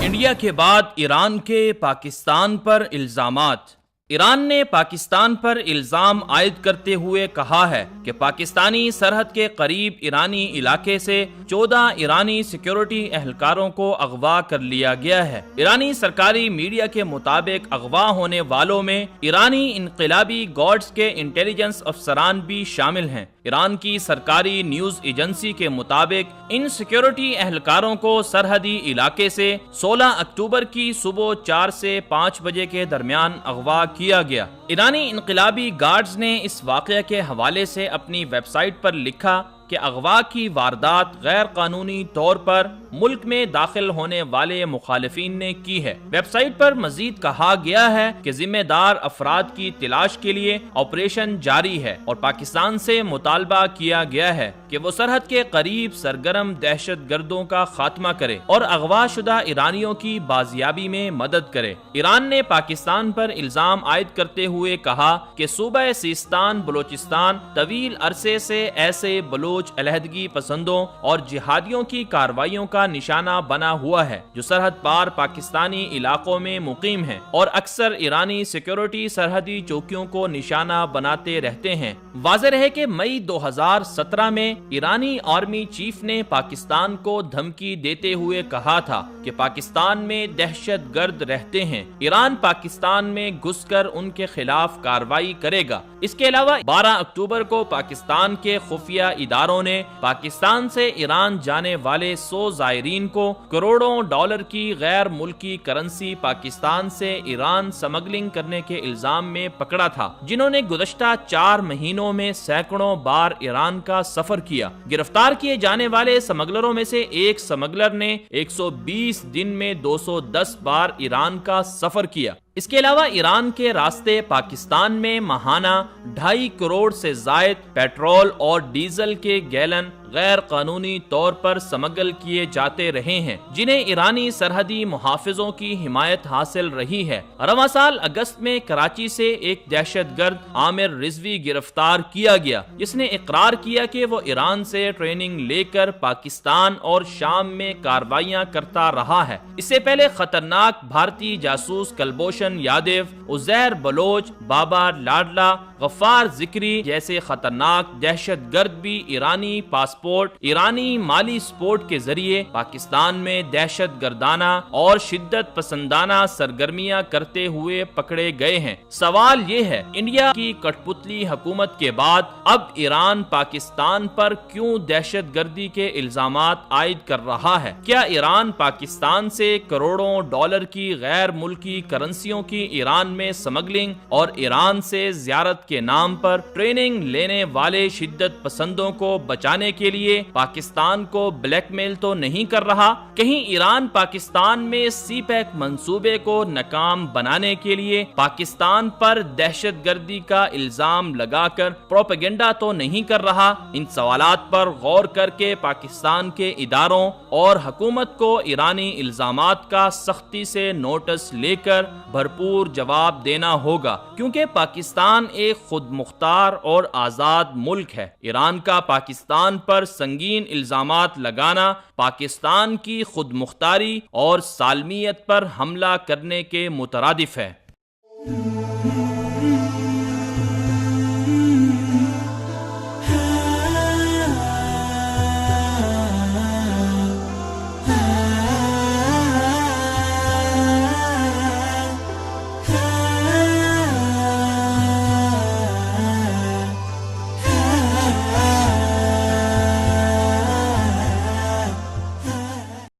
India کے بعد ایران کے پاکستان پر الزامات۔ ایران نے پاکستان پر الزام عائد کرتے ہوئے کہا ہے کہ پاکستانی سرحد کے قریب ایرانی علاقے سے 14 ایرانی سیکیورٹی اہلکاروں کو اغوا کر لیا گیا ہے۔ ایرانی سرکاری میڈیا کے مطابق اغوا ہونے والوں میں ایرانی انقلابی گارڈز کے انٹیلیجنس افسران بھی شامل ہیں۔ ایران کی سرکاری نیوز ایجنسی کے مطابق ان سیکیورٹی اہلکاروں کو سرحدی علاقے سے 16 اکتوبر کی صبح 4 سے 5 بجے کے درمیان اغوا کیا گیا۔ ایرانی انقلابی گارڈز نے اس واقعے کے حوالے سے اپنی ویب سائٹ پر لکھا کہ اغوا کی واردات غیر قانونی طور پر ملک میں داخل ہونے والے مخالفین نے کی ہے۔ ویب سائٹ پر مزید کہا گیا ہے کہ ذمہ دار افراد کی تلاش کے لیے آپریشن جاری ہے اور پاکستان سے مطالبہ کیا گیا ہے کہ وہ سرحد کے قریب سرگرم دہشت گردوں کا خاتمہ کرے اور اغوا شدہ ایرانیوں کی بازیابی میں مدد کرے۔ ایران نے پاکستان پر الزام عائد کرتے ہوئے کہا کہ صوبہ سیستان بلوچستان طویل عرصے سے ایسے بلوچ علیحدگی پسندوں اور جہادیوں کی کارروائیوں کا نشانہ بنا ہوا ہے جو سرحد پار پاکستانی علاقوں میں مقیم ہیں اور اکثر ایرانی سیکیورٹی سرحدی چوکیوں کو نشانہ بناتے رہتے ہیں۔ واضح ہے کہ مئی 2017 میں ایرانی آرمی چیف نے پاکستان کو دھمکی دیتے ہوئے کہا تھا کہ پاکستان میں دہشت گرد رہتے ہیں، ایران پاکستان میں گھس کر ان کے خلاف کارروائی کرے گا۔ اس کے علاوہ 12 اکتوبر کو پاکستان کے خفیہ اداروں نے پاکستان سے ایران جانے والے 100 زائرین کو کروڑوں ڈالر کی غیر ملکی کرنسی پاکستان سے ایران سمگلنگ کرنے کے الزام میں پکڑا تھا، جنہوں نے گزشتہ 4 مہینوں میں سینکڑوں بار ایران کا سفر کیا۔ گرفتار کیے جانے والے سمگلروں میں سے ایک سمگلر نے 120 دن میں 210 بار ایران کا سفر کیا۔ اس کے علاوہ ایران کے راستے پاکستان میں ماہانہ 2.5 کروڑ سے زائد پیٹرول اور ڈیزل کے گیلن غیر قانونی طور پر سمگل کیے جاتے رہے ہیں، جنہیں ایرانی سرحدی محافظوں کی حمایت حاصل رہی ہے۔ رواں سال اگست میں کراچی سے ایک دہشت گرد عامر رضوی گرفتار کیا گیا، جس نے اقرار کیا کہ وہ ایران سے ٹریننگ لے کر پاکستان اور شام میں کارروائیاں کرتا رہا ہے۔ اس سے پہلے خطرناک بھارتی جاسوس کلبھوشن یادو، عزیر بلوچ، بابا لاڈلا، غفار ذکری جیسے خطرناک دہشت گرد بھی ایرانی پاسپورٹ، ایرانی مالی سپورٹ کے ذریعے پاکستان میں دہشت گردانہ اور شدت پسندانہ سرگرمیاں کرتے ہوئے پکڑے گئے ہیں۔ سوال یہ ہے، انڈیا کی کٹ پتلی حکومت کے بعد اب ایران پاکستان پر کیوں دہشت گردی کے الزامات عائد کر رہا ہے؟ کیا ایران پاکستان سے کروڑوں ڈالر کی غیر ملکی کرنسیوں کی ایران میں سمگلنگ اور ایران سے زیارت کے نام پر ٹریننگ لینے والے شدت پسندوں کو بچانے کے لیے پاکستان کو بلیک میل تو نہیں کر رہا؟ کہیں ایران پاکستان میں سی پیک منصوبے کو ناکام بنانے کے لیے پاکستان پر دہشت گردی کا الزام لگا کر پروپیگنڈا تو نہیں کر رہا؟ ان سوالات پر غور کر کے پاکستان کے اداروں اور حکومت کو ایرانی الزامات کا سختی سے نوٹس لے کر بھرپور جواب دینا ہوگا، کیونکہ پاکستان ایک خود مختار اور آزاد ملک ہے۔ ایران کا پاکستان پر سنگین الزامات لگانا پاکستان کی خود مختاری اور سالمیت پر حملہ کرنے کے مترادف ہے۔